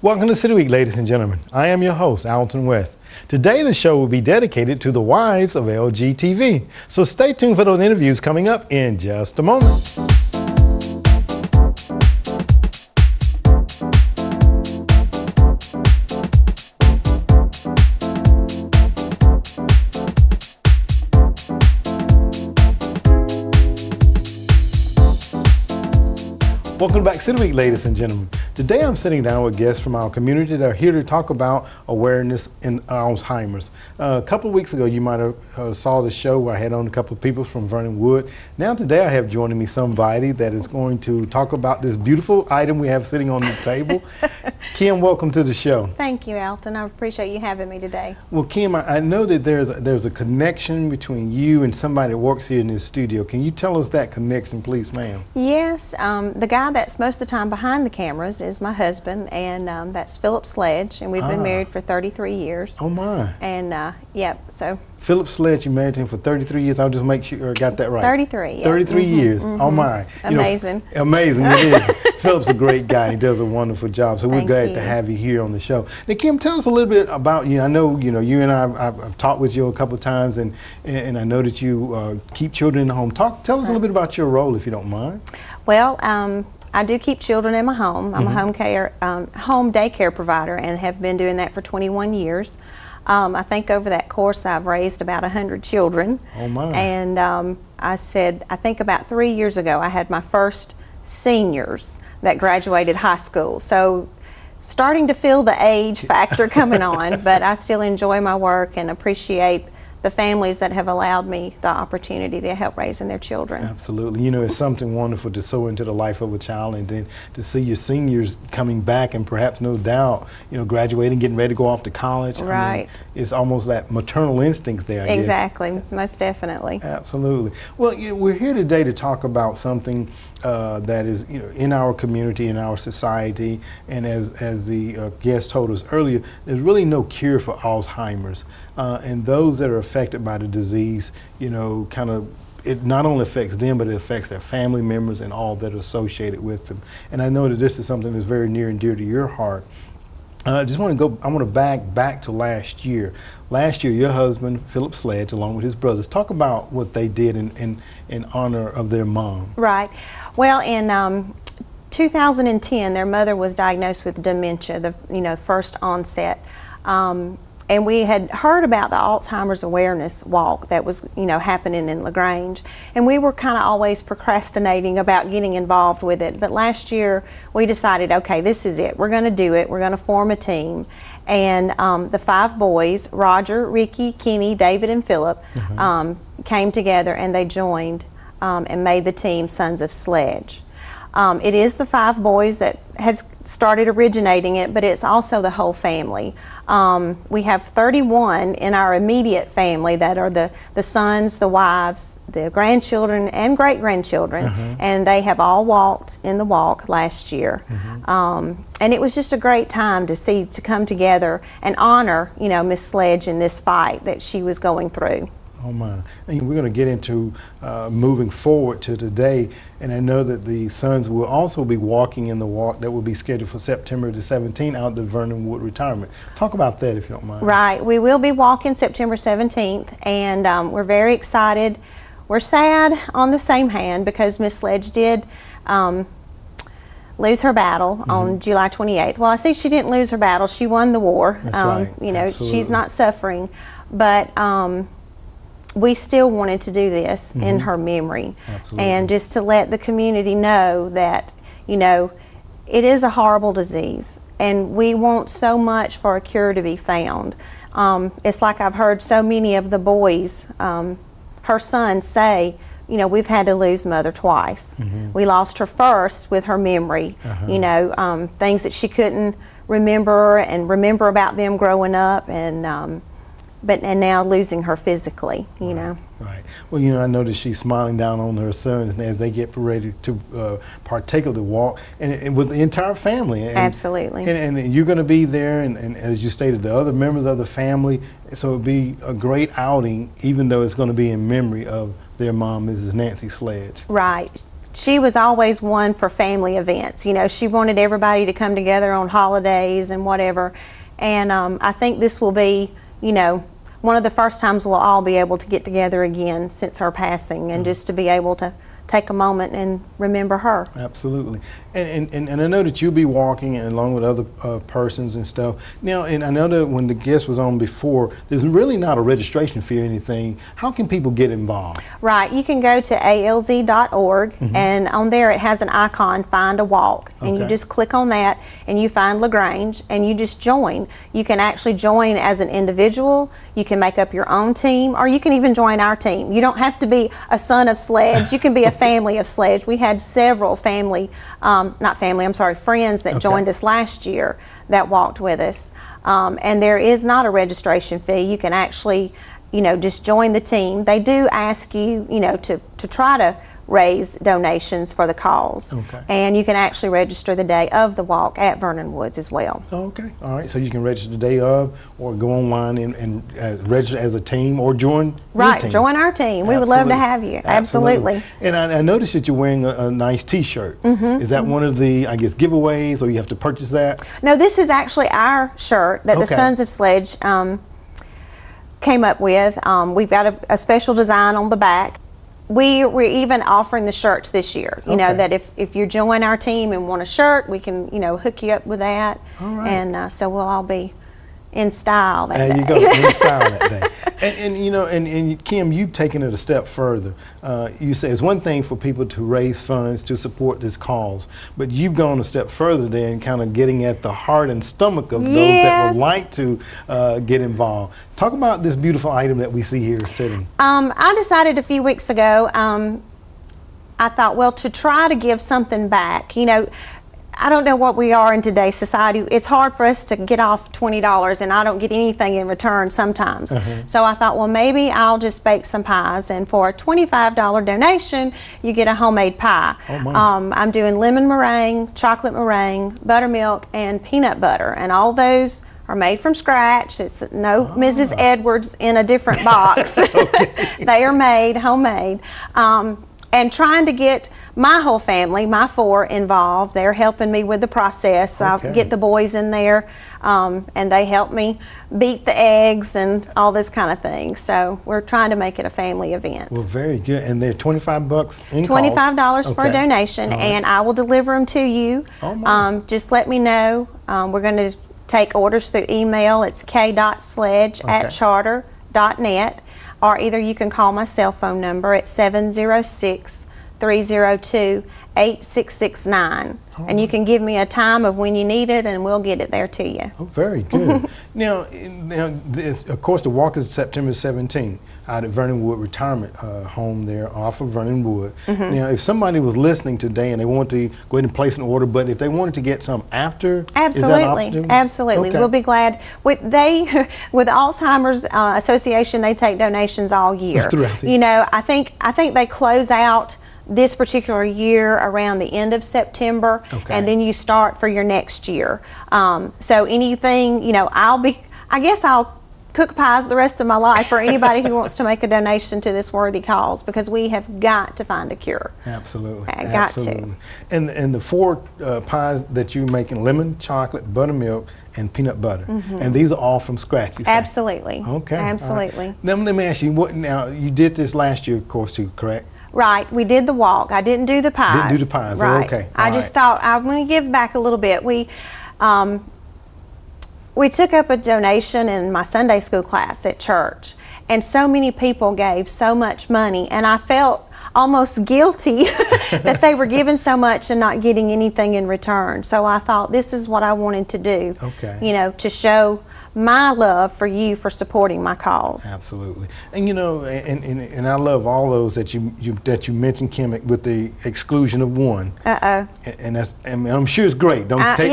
Welcome to City Week, ladies and gentlemen. I am your host, Alton West. Today, the show will be dedicated to the wives of LGTV. So stay tuned for those interviews coming up in just a moment. Welcome back to City Week, ladies and gentlemen. Today I'm sitting down with guests from our community that are here to talk about awareness in Alzheimer's. A couple of weeks ago you might have saw the show where I had on a couple of people from Vernon Wood. Now today I have joining me somebody that is going to talk about this beautiful item we have sitting on the table. Kim, welcome to the show. Thank you, Alton. I appreciate you having me today. Well, Kim, I know that there's a connection between you and somebody that works here in this studio. Can you tell us that connection, please, ma'am? Yes, the guy that's most of the time behind the cameras is my husband, and that's Philip Sledge, and we've been married for 33 years. Oh my. And so. Philip Sledge, you married him for 33 years. I'll just make sure I got that right. 33, yeah. 33 years. Oh my. Amazing. Amazing, it is. Philip's a great guy. He does a wonderful job. So we're glad to have you here on the show. Now, Kim, tell us a little bit about you. I know, you and I've talked with you a couple of times, and I know that you keep children in the home. Tell us a little bit about your role, if you don't mind. Well, I do keep children in my home. I'm a home daycare provider, and have been doing that for 21 years. I think over that course I've raised about 100 children. Oh my. And I think about 3 years ago I had my first seniors that graduated high school. So starting to feel the age factor coming on, but I still enjoy my work and appreciate the families that have allowed me the opportunity to help raising their children. Absolutely. It's something wonderful to sow into the life of a child, and then to see your seniors coming back and perhaps no doubt, graduating, getting ready to go off to college. Right. I mean, it's almost that maternal instincts there, I guess. Exactly. Most definitely. Absolutely. Well, we're here today to talk about something that is in our community, in our society, and as the guest told us earlier, there's really no cure for Alzheimer's. And those that are affected by the disease, it not only affects them, but it affects their family members and all that are associated with them. And I know that this is something that's very near and dear to your heart. I want to back to last year. Last year, your husband, Philip Sledge, along with his brothers, talk about what they did in honor of their mom. Right. Well, in 2010, their mother was diagnosed with dementia, the first onset. And we had heard about the Alzheimer's awareness walk that was, happening in LaGrange. And we were kind of always procrastinating about getting involved with it. But last year, we decided, okay, this is it. We're going to do it. We're going to form a team. And the 5 boys, Roger, Ricky, Kenny, David, and Philip, came together and they joined and made the team Sons of Sledge. It is the 5 boys that has started originating it, but it's also the whole family. We have 31 in our immediate family that are the sons, the wives, the grandchildren, and great-grandchildren, and they have all walked in the walk last year. And it was just a great time to come together and honor, Miss Sledge in this fight that she was going through. Oh my. And we're going to get into moving forward to today, and I know that the sons will also be walking in the walk that will be scheduled for September the 17th out the Vernon Wood retirement. Talk about that if you don't mind. Right. We will be walking September 17th, and we're very excited. We're sad on the same hand because Miss Sledge did lose her battle on July 28th. Well, I say she didn't lose her battle. She won the war. That's right. Absolutely. She's not suffering, but we still wanted to do this in her memory. Absolutely. And just to let the community know that, it is a horrible disease, and we want so much for a cure to be found. It's like I've heard so many of the boys, her sons, say, we've had to lose Mother twice. We lost her first with her memory, things that she couldn't remember about them growing up, and now losing her physically, Right. Well, I know that she's smiling down on her sons as they get ready to partake of the walk, and with the entire family. Absolutely. And you're going to be there, and as you stated, the other members of the family. So it'll be a great outing, even though it's going to be in memory of their mom, Mrs. Nancy Sledge. Right. she was always one for family events. You know, she wanted everybody to come together on holidays and whatever. And I think this will be, you know, one of the first times we'll all be able to get together again since her passing, and just to be able to take a moment and remember her. Absolutely. And I know that you'll be walking along with other persons and stuff. Now, and I know that when the guest was on before, there's really not a registration fee or anything. How can people get involved? Right. You can go to alz.org, and on there it has an icon, Find a Walk. And you just click on that, and you find LaGrange, and you just join. You can actually join as an individual. You can make up your own team, or you can even join our team. You don't have to be a son of Sledge. You can be a family of Sledge. We had several friends that joined us last year that walked with us. And there is not a registration fee. You can actually, you know, just join the team. They do ask you, you know, to try to raise donations for the cause. And you can actually register the day of the walk at Vernon Woods as well. Okay, all right. So you can register the day of, or go online and register as a team, or join your team. Join our team. We would love to have you. Absolutely. And I noticed that you're wearing a nice T-shirt. Is that one of the, I guess, giveaways, or you have to purchase that? No, this is actually our shirt that the Sons of Sledge came up with. We've got a special design on the back. We're even offering the shirts this year. You know, that if you join our team and want a shirt, we can, you know, hook you up with that. All right. And so we'll all be in style that day. There you go, in style that day. And you know, and Kim, you've taken it a step further. You say it's one thing for people to raise funds to support this cause, but you've gone a step further there and kind of getting at the heart and stomach of those that would like to get involved. Talk about this beautiful item that we see here sitting. I decided a few weeks ago, I thought, well, to try to give something back, you know, I don't know what we are in today's society. It's hard for us to get off $20, and I don't get anything in return sometimes. So I thought, well, maybe I'll just bake some pies, and for a $25 donation, you get a homemade pie. I'm doing lemon meringue, chocolate meringue, buttermilk, and peanut butter, and all those are made from scratch. It's no Mrs. Edwards in a different box. They are made homemade. And trying to get my whole family, my 4, involved. They're helping me with the process. I get the boys in there, and they help me beat the eggs and all this kind of thing. So we're trying to make it a family event. Well, very good. And they're $25 in $25 for a donation, and I will deliver them to you. Just let me know. We're going to take orders through email. It's k.sledge@charter.net, or either you can call my cell phone number at 706-302-8669. And you can give me a time of when you need it, and we'll get it there to you. Oh, very good. Now of course, the walk is September 17th out at Vernon Wood Retirement Home there off of Vernon Wood. Now, if somebody was listening today and they want to go ahead and place an order, but if they wanted to get some after, absolutely, is that an absolutely, we'll be glad. With Alzheimer's Association, they take donations all year. You know, I think they close out this particular year around the end of September, and then you start for your next year. So anything, you know, I guess I'll cook pies the rest of my life for anybody who wants to make a donation to this worthy cause, because we have got to find a cure. Absolutely. Got to. And the 4 pies that you're making, lemon, chocolate, buttermilk, and peanut butter. And these are all from scratch, you say? Absolutely. Okay. Absolutely. Now, let me ask you, now you did this last year, of course, too, correct? Right, we did the walk. I didn't do the pies. Didn't do the pies, right. Okay. I just thought I'm going to give back a little bit. We took up a donation in my Sunday school class at church, and so many people gave so much money, and I felt almost guilty that they were giving so much and not getting anything in return. So I thought this is what I wanted to do, you know, to show my love for you for supporting my cause. Absolutely. And you know, and I love all those that you mentioned, Kim, with the exclusion of one. And that's, and I'm sure it's great. Don't get me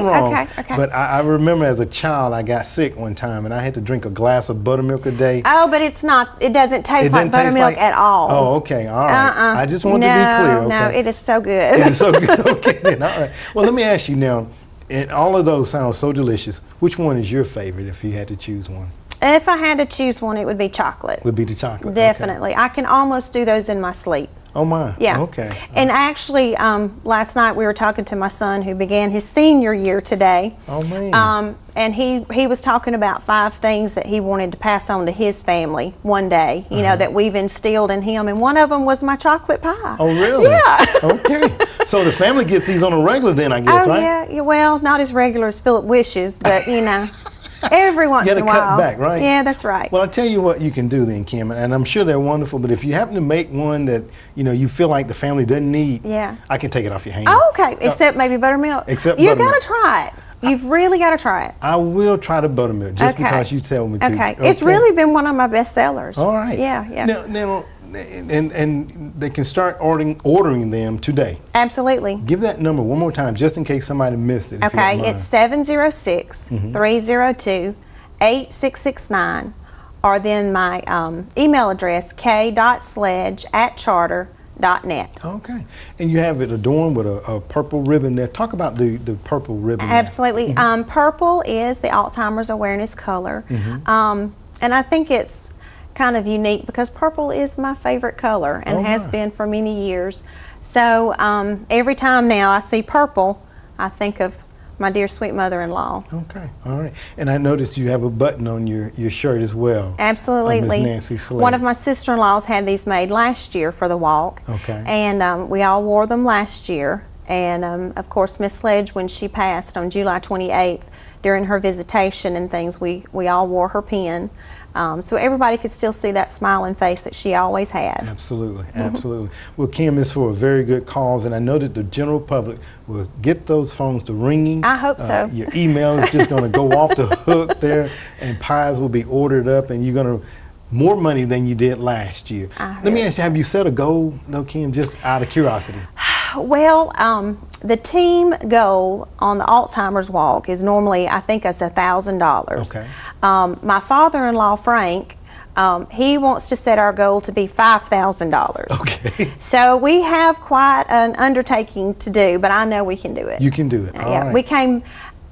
wrong. But I remember as a child I got sick one time and I had to drink a glass of buttermilk a day. Oh, but it doesn't taste like buttermilk at all. Oh, okay, all right. I just wanted to be clear. No, it is so good. It is so good. Okay, then, all right. Well, let me ask you now. And all of those sound so delicious. Which one is your favorite if you had to choose one? If I had to choose one, it would be chocolate. Would be the chocolate. Definitely. I can almost do those in my sleep. Oh my. Yeah. Okay. And actually, last night we were talking to my son who began his senior year today. Oh man. And he was talking about 5 things that he wanted to pass on to his family one day, you know, that we've instilled in him. And one of them was my chocolate pie. Oh really? Yeah. Okay. So the family gets these on a regular then, I guess, right? Yeah, well, not as regular as Philip wishes, but you know, every once in a while. You gotta cut back, right? Yeah, that's right. Well, I'll tell you what you can do then, Kim, and I'm sure they're wonderful, but if you happen to make one that, you know, you feel like the family doesn't need, Yeah. I can take it off your hands. Oh, okay, except maybe buttermilk. Except you buttermilk. gotta try it. You've really got to try it. I will try the buttermilk just because you tell me to. Okay. It's really been one of my best sellers. All right. Yeah. Now and they can start ordering them today. Absolutely. Give that number one more time just in case somebody missed it. Okay, it's 706-302-8669, or then my email address, k.sledge@charter.net. Okay. And you have it adorned with a purple ribbon there. Talk about the purple ribbon there. Absolutely. Purple is the Alzheimer's awareness color. And I think it's kind of unique because purple is my favorite color and has been for many years. So every time now I see purple, I think of my dear sweet mother-in-law. Okay, all right. And I noticed you have a button on your shirt as well. Absolutely. Miss Nancy Slade. One of my sister-in-laws had these made last year for the walk. Okay. And we all wore them last year. And of course, Miss Sledge, when she passed on July 28th, during her visitation and things, we all wore her pin. So everybody could still see that smiling face that she always had. Absolutely, absolutely. Well, Kim, it's for a very good cause, and I know that the general public will get those phones to ringing. I hope so. Your email is just going to go off the hook there, and pies will be ordered up, and you're going to more money than you did last year. Let me ask you, have you set a goal, though, Kim, just out of curiosity? Well, the team goal on the Alzheimer's walk is normally, I think it's $1,000. Okay. My father-in-law, Frank, he wants to set our goal to be $5,000. Okay. So we have quite an undertaking to do, but I know we can do it. You can do it. All right. We came.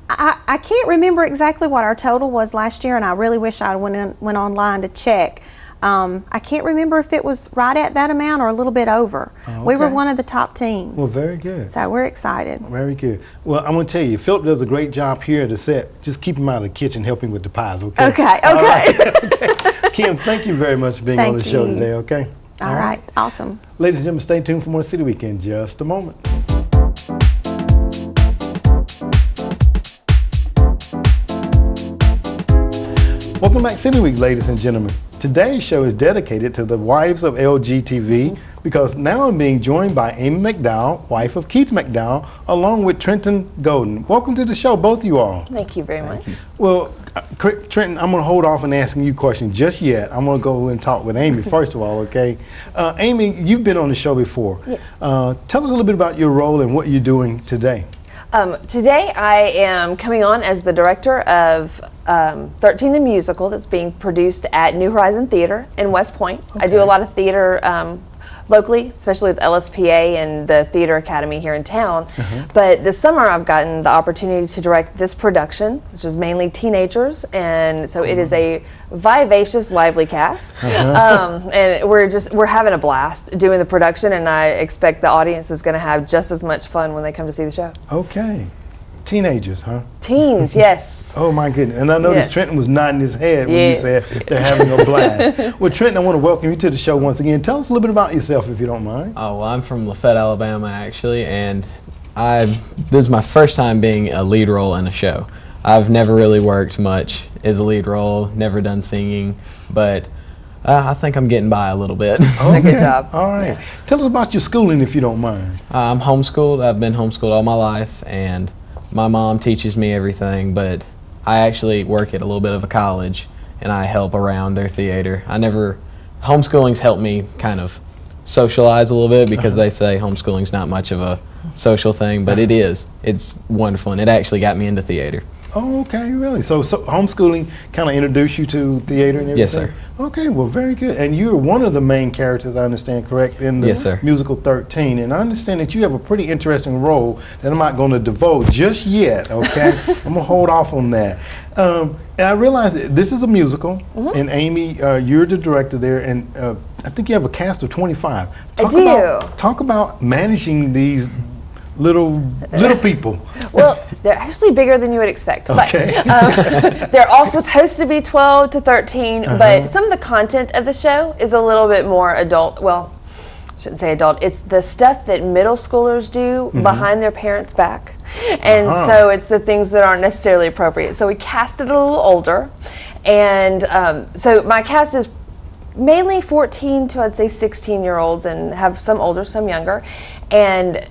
I can't remember exactly what our total was last year, and I really wish I went online to check. I can't remember if it was right at that amount or a little bit over. We were one of the top teams. Well, very good. So we're excited. Very good. Well, I'm going to tell you, Philip does a great job here at the set. Just keep him out of the kitchen helping with the pies, okay? Okay, All okay. right. Okay. Kim, thank you very much for being on the show today, okay? All right, awesome. Ladies and gentlemen, stay tuned for more City Week in just a moment. Welcome back, City Week, ladies and gentlemen. Today's show is dedicated to the wives of LGTV because now I'm being joined by Amy McDowell, wife of Keith McDowell, along with Trenton Golden. Welcome to the show, both of you all. Thank you very much. Well, Trenton, I'm going to hold off on asking you questions just yet. I'm going to go and talk with Amy first of all, okay? Amy, you've been on the show before. Yes. Tell us a little bit about your role and what you're doing today. Today I am coming on as the director of 13 the Musical that's being produced at New Horizon Theater in West Point. I do a lot of theater locally, especially with LSPA and the Theater Academy here in town. But this summer I've gotten the opportunity to direct this production, which is mainly teenagers, and so it is a vivacious, lively cast. And we're having a blast doing the production, and I expect the audience is going to have just as much fun when they come to see the show. Okay. Teenagers, huh? Teens, yes. Oh my goodness. And I noticed Yes. Trenton was nodding his head when you said they're having a blast. Well, Trenton, I want to welcome you to the show once again. Tell us a little bit about yourself if you don't mind. Oh, well, I'm from Lafayette, Alabama, actually, and this is my first time being a lead role in a show. I've never really worked much as a lead role, never done singing, but I think I'm getting by a little bit. Okay. Good job. All right. Tell us about your schooling if you don't mind. I'm homeschooled. I've been homeschooled all my life, and my mom teaches me everything, but I actually work at a little bit of a college, and I help around their theater. Homeschooling's helped me kind of socialize a little bit because they say homeschooling's not much of a social thing, but it is. It's wonderful, and it actually got me into theater. Oh, okay, really? So homeschooling kind of introduced you to theater and everything? Yes, sir. Okay, well, very good. And you're one of the main characters, I understand, correct, in the Yes, sir. musical 13. And I understand that you have a pretty interesting role that I'm not going to divulge just yet, okay? I'm going to hold off on that. And I realize that this is a musical, and Amy, you're the director there, and I think you have a cast of 25. I do. Talk about managing these little people. Well, they're actually bigger than you would expect. Okay. But they're all supposed to be 12 to 13, but some of the content of the show is a little bit more adult. Well, I shouldn't say adult. It's the stuff that middle schoolers do behind their parents' back. And so it's the things that aren't necessarily appropriate. So we cast it a little older. And so my cast is mainly 14 to, I'd say, 16-year-olds, and have some older, some younger. And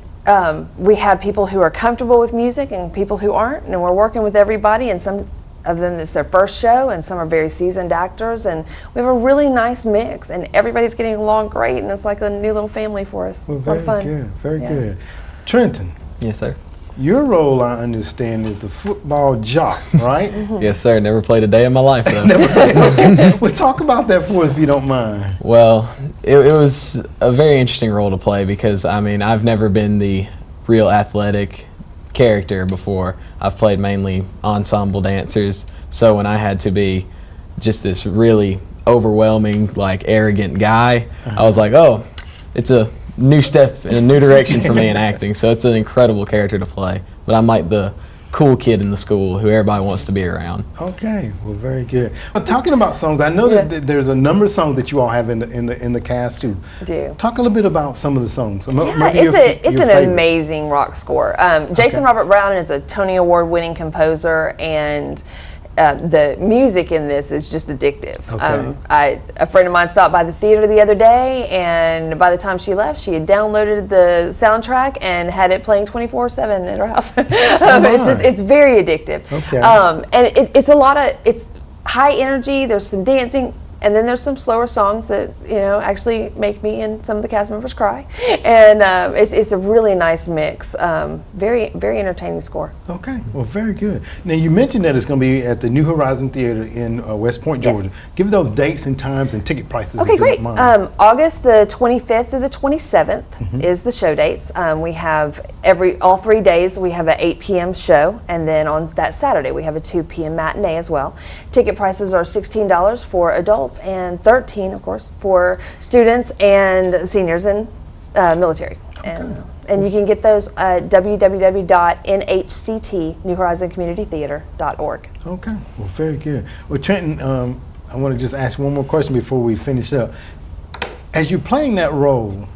we have people who are comfortable with music and people who aren't, and we're working with everybody, and some of them it's their first show, and some are very seasoned actors, and we have a really nice mix, and everybody's getting along great, and it's like a new little family for us. Well, it's a lot of fun. Good, very good. Trenton, Yes, sir. your role, I understand, is the football jock, right? Yes, sir. Never played a day in my life, though. Okay. Well, talk about that for us, if you don't mind. Well, it was a very interesting role to play because, I mean, I've never been the real athletic character before. I've played mainly ensemble dancers, so when I had to be just this really overwhelming, like, arrogant guy, I was like, oh, it's a new step in a new direction for me in acting, so it's an incredible character to play. But I'm like the cool kid in the school who everybody wants to be around. Okay, well, very good. Talking about songs, I know that there's a number of songs that you all have in the cast too. I do. Talk a little bit about some of the songs. Yeah, it's an amazing rock score. Jason Robert Brown is a Tony Award winning composer, and the music in this is just addictive. Okay. A friend of mine stopped by the theater the other day, and by the time she left, she had downloaded the soundtrack and had it playing 24/7 at her house. It's very addictive. Okay. And it's high energy. There's some dancing. And then there's some slower songs that, actually make me and some of the cast members cry. And it's a really nice mix. Very, very entertaining score. Okay, well, very good. Now, you mentioned that it's going to be at the New Horizon Theater in West Point, Georgia. Yes. Give those dates and times and ticket prices. Okay, if you great. don't mind. August the 25th through the 27th is the show dates. We have all 3 days we have an 8 p.m. show, and then on that Saturday we have a 2 p.m. matinee as well. Ticket prices are $16 for adults and $13, of course, for students and seniors and military. Okay. And you can get those at www.nhctnewhorizoncommunitytheater.org. Okay, well, very good. Well, Trenton, I want to just ask one more question before we finish up. As you're playing that role,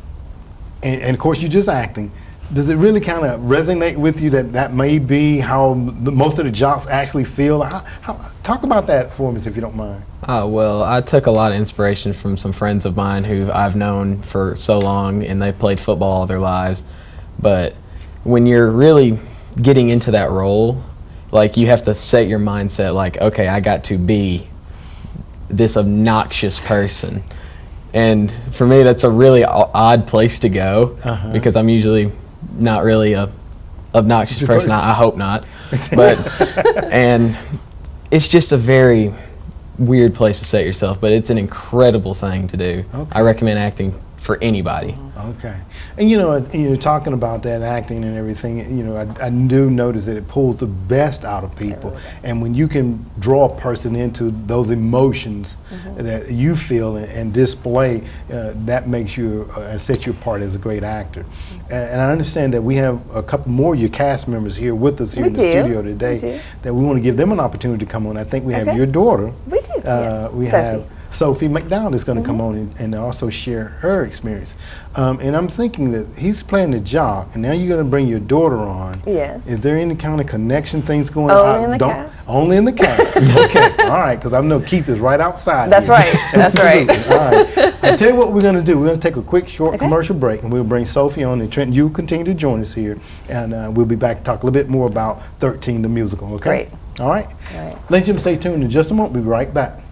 and of course you're just acting, does it really kind of resonate with you that may be how most of the jocks actually feel? Talk about that for me, if you don't mind. Well, I took a lot of inspiration from some friends of mine who I've known for so long, and they played football all their lives. But when you're really getting into that role, like, you have to set your mindset like, okay, I got to be this obnoxious person. And for me, that's a really odd place to go because I'm usually not really a obnoxious person. I hope not. But and it's just a very weird place to set yourself, but it's an incredible thing to do. Okay. I recommend acting for anybody. Okay. And you're talking about that acting and everything, I do notice that it pulls the best out of people. And when you can draw a person into those emotions that you feel and display, that makes you and sets you apart as a great actor. And I understand that we have a couple more of your cast members here with us here in the studio today that we want to give them an opportunity to come on. I think we have your daughter. We do, yes. We Sophie. have Sophie McDowell is going to come on and also share her experience. And I'm thinking that he's playing the jock, and now you're going to bring your daughter on. Yes. Is there any kind of connection things going on? Only in the cast. Only in the cast. Okay. All right. Because I know Keith is right outside. That's here. right. That's right. All right. I tell you what we're going to do. We're going to take a quick, short commercial break, and we'll bring Sophie on. And Trenton, you continue to join us here, and we'll be back to talk a little bit more about 13, the musical. Okay. Great. All right. All right. Ladies and gentlemen, stay tuned in just a moment. We'll be right back.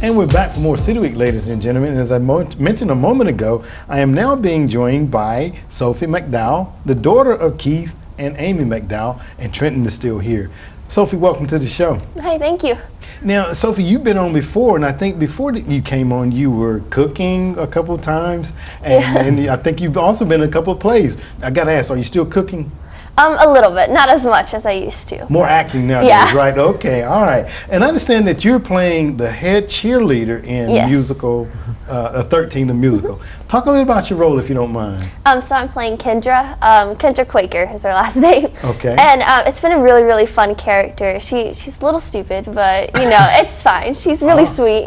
And we're back for more City Week, ladies and gentlemen. As I mentioned a moment ago, I am now being joined by Sophie McDowell, the daughter of Keith and Amy McDowell, and Trenton is still here. Sophie, welcome to the show. Hi, thank you. Now, Sophie, you've been on before, and I think before that you came on, you were cooking a couple of times, and I think you've also been in a couple of plays. I got to ask, are you still cooking? A little bit, not as much as I used to. More acting nowadays, Yeah. right? Okay, all right. And I understand that you're playing the head cheerleader in Yes. musical, 13, the musical. Talk a little about your role, if you don't mind. So I'm playing Kendra. Kendra Quaker is her last name. Okay. And it's been a really, really fun character. She's a little stupid, but it's fine. She's really sweet,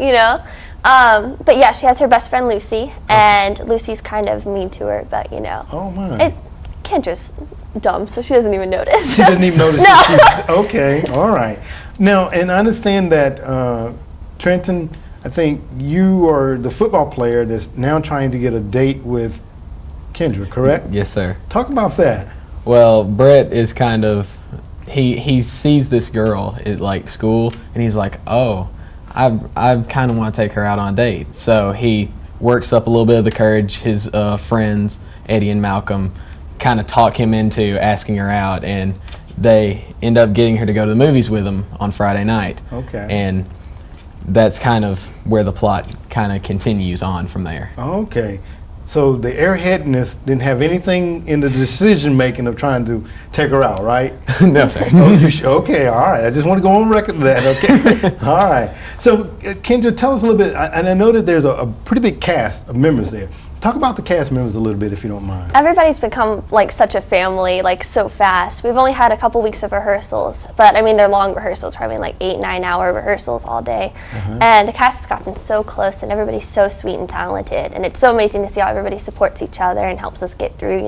But yeah, she has her best friend Lucy, and Lucy's kind of mean to her, but Oh, my. Kendra's dumb, so she doesn't even notice. She doesn't even notice. No. that she's- okay, all right. Now, and I understand that Trenton, I think you are the football player that's now trying to get a date with Kendra, correct? Yes, sir. Talk about that. Well, Brett is kind of, he sees this girl at like school, and he's like, oh, I kind of want to take her out on a date. So he works up a little bit of the courage. His friends, Eddie and Malcolm, kind of talk him into asking her out, and they end up getting her to go to the movies with him on Friday night. Okay. And that's kind of where the plot kind of continues on from there. Okay. So the airheadness didn't have anything in the decision making of trying to take her out, right? No, sir. Oh, okay, all right. I just want to go on record with that, okay? All right. So, Kendra, tell us a little bit, and I know that there's a pretty big cast of members there. Talk about the cast members a little bit, if you don't mind. Everybody's become like such a family, like so fast. We've only had a couple weeks of rehearsals, but I mean they're long rehearsals, probably like 8-9 hour rehearsals all day. And the cast has gotten so close, and everybody's so sweet and talented, and it's so amazing to see how everybody supports each other and helps us get through.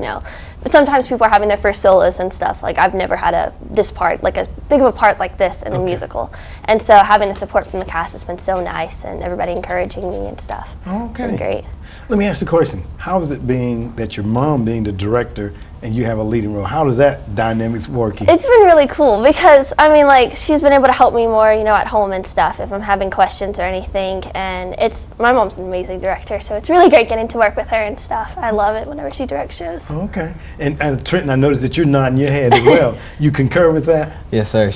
But sometimes people are having their first solos and stuff. Like I've never had this part, like a big of a part like this in a musical, and so having the support from the cast has been so nice, and everybody encouraging me and stuff. It's been great. Let me ask the question. How is it being that your mom being the director and you have a leading role? How does that dynamics working? It's been really cool because, I mean, like, she's been able to help me more, at home and stuff if I'm having questions or anything. And my mom's an amazing director, so it's really great getting to work with her and stuff. I love it whenever she directs shows. Okay. And Trenton, I noticed that you're nodding your head as well. You concur with that? Yes, sir.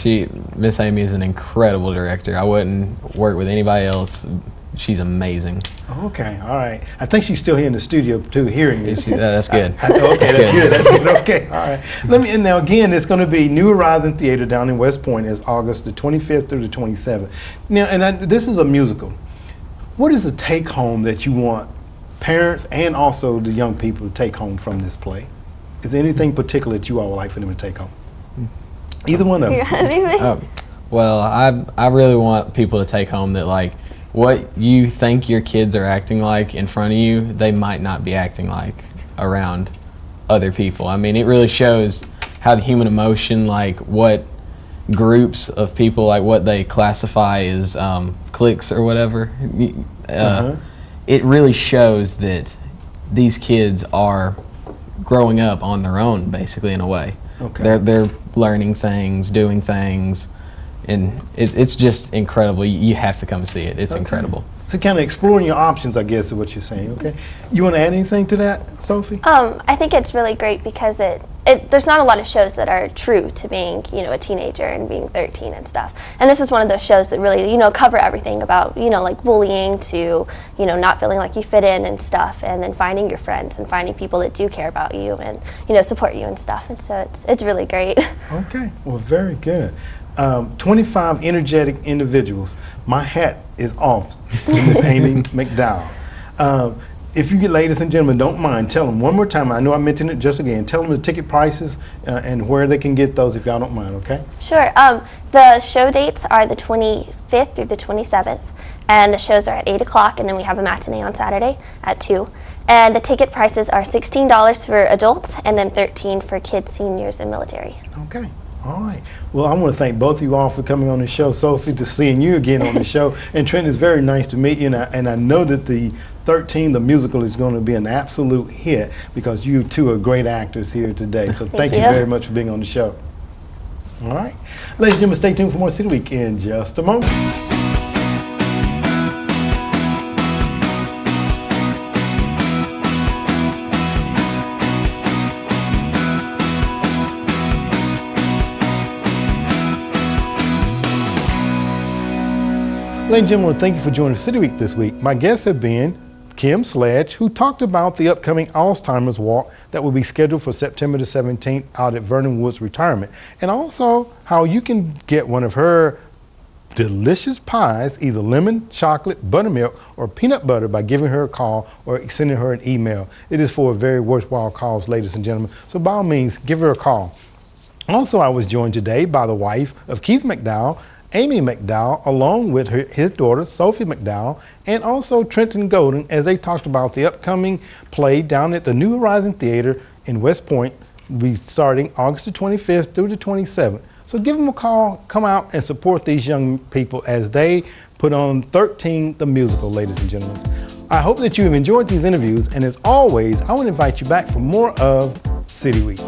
Miss Amy is an incredible director. I wouldn't work with anybody else. She's amazing. Okay, all right. I think she's still here in the studio too, hearing this. That's good. Okay, that's good. That's good. Okay, all right. And now again, it's going to be New Horizon Theater down in West Point. It's August the 25th through the 27th. Now, this is a musical. What is the take home that you want parents and also the young people to take home from this play? Is there anything particular that you all would like for them to take home? Either one of them. Well, I really want people to take home that like what you think your kids are acting like in front of you, they might not be acting like around other people. I mean, it really shows how the human emotion, like what groups of people, like what they classify as cliques or whatever. It really shows that these kids are growing up on their own, basically, in a way. Okay. They're learning things, doing things. And it's just incredible. You have to come see it. It's incredible. So kind of exploring your options, I guess, is what you're saying, okay? You want to add anything to that, Sophie? I think it's really great because there's not a lot of shows that are true to being, a teenager and being 13 and stuff. And this is one of those shows that really, cover everything about, like bullying to, not feeling like you fit in and stuff, and then finding your friends and finding people that do care about you and, support you and stuff. And so it's really great. Okay, well, very good. 25 energetic individuals. My hat is off to Miss Amy McDowell. If you get, ladies and gentlemen, don't mind, tell them one more time. I know I mentioned it just again. Tell them the ticket prices and where they can get those if y'all don't mind, okay? Sure. The show dates are the 25th through the 27th, and the shows are at 8 o'clock, and then we have a matinee on Saturday at 2. And the ticket prices are $16 for adults and then $13 for kids, seniors, and military. Okay. All right. Well, I want to thank both of you all for coming on the show. Sophie, to seeing you again on the show. And Trent, it's very nice to meet you. And I know that the 13, the musical, is going to be an absolute hit because you two are great actors here today. So thank you very much for being on the show. All right. Ladies and gentlemen, stay tuned for more City Week in just a moment. Ladies and gentlemen, thank you for joining City Week this week. My guests have been Kim Sledge, who talked about the upcoming Alzheimer's Walk that will be scheduled for September the 17th out at Vernon Woods Retirement, and also how you can get one of her delicious pies, either lemon, chocolate, buttermilk, or peanut butter, by giving her a call or sending her an email. It is for a very worthwhile cause, ladies and gentlemen. So by all means, give her a call. Also, I was joined today by the wife of Keith McDowell, Amy McDowell, along with his daughter, Sophie McDowell, and also Trenton Golden, as they talked about the upcoming play down at the New Horizon Theater in West Point, be starting August the 25th through the 27th. So give them a call, come out and support these young people as they put on 13 the musical, ladies and gentlemen. I hope that you have enjoyed these interviews, and as always, I want to invite you back for more of City Week.